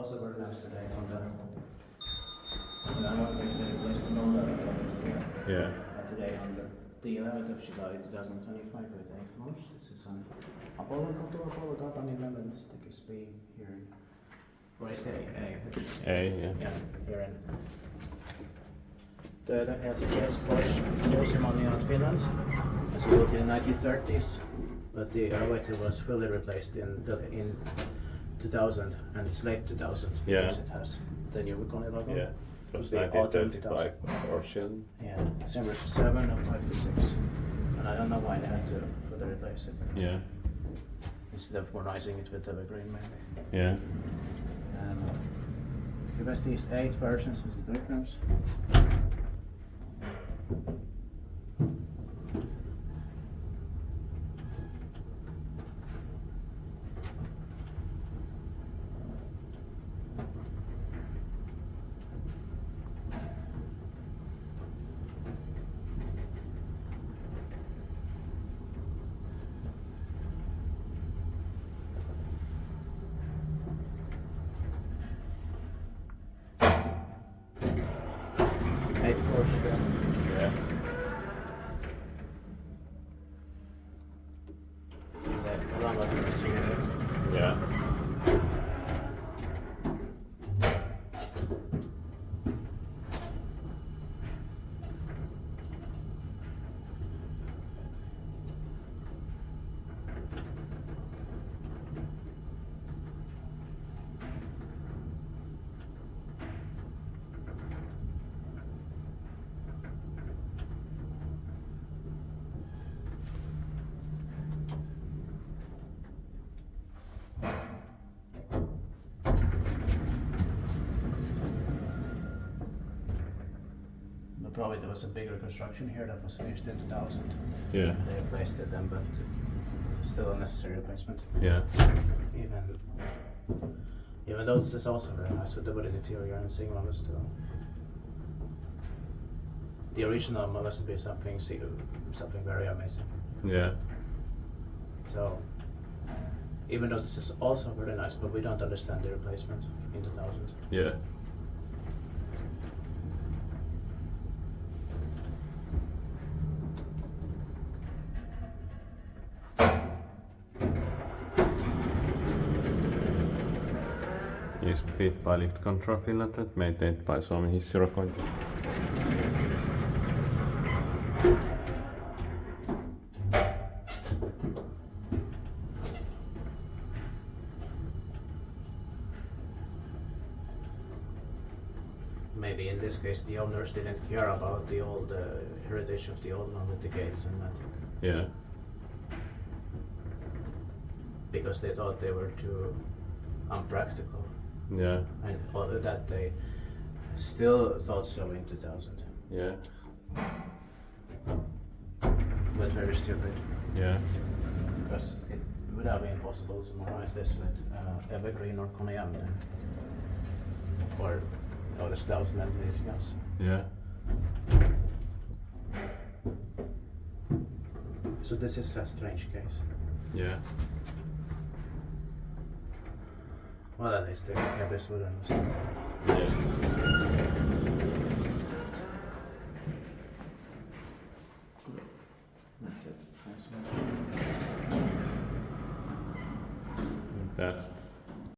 also very nice today on the. And I'm wondering if they replaced the motor Yeah. today on the 11th of July 2025 with 8 floors. This is on Apollonkatu in Stick is being here in. Where is the A? A, yeah. Yeah, here in. The Helsinki in Finland was built in the 1930s, but the elevator was fully replaced in 2000, and it's late 2000 because it has the new Kone logo. Yeah. It was The autumn 1935 or Shilling. Yeah, December 7 of 56, and I don't know why they had to fully replace it. Yeah. Instead of modernizing it with evergreen maybe. Yeah. Capacity is 8 persons with the rooms. Yeah. Yeah. Probably there was a bigger construction here that was finished in 2000. Yeah. They replaced it then, but still a necessary replacement. Yeah. Even though this is also very nice with the wood interior and seeing models too. The original must be something very amazing. Yeah. So even though this is also very nice, but we don't understand the replacement in 2000. Yeah. Is fit by Lift Control Finland and maintained by Suomen hissirakointi. Maybe in this case the owners didn't care about the old heritage of the old one with the gates and that. Yeah. Because they thought they were too unpractical. Yeah. And although that they still thought so in 2000. Yeah. But very stupid. Yeah. Because it would have been possible to modernize this with evergreen or Kone or notice 1000 and anything else. Yeah. So this is a strange case. Yeah. Well, at least they kept this wood and stuff. Yeah. That's it. Thanks. That's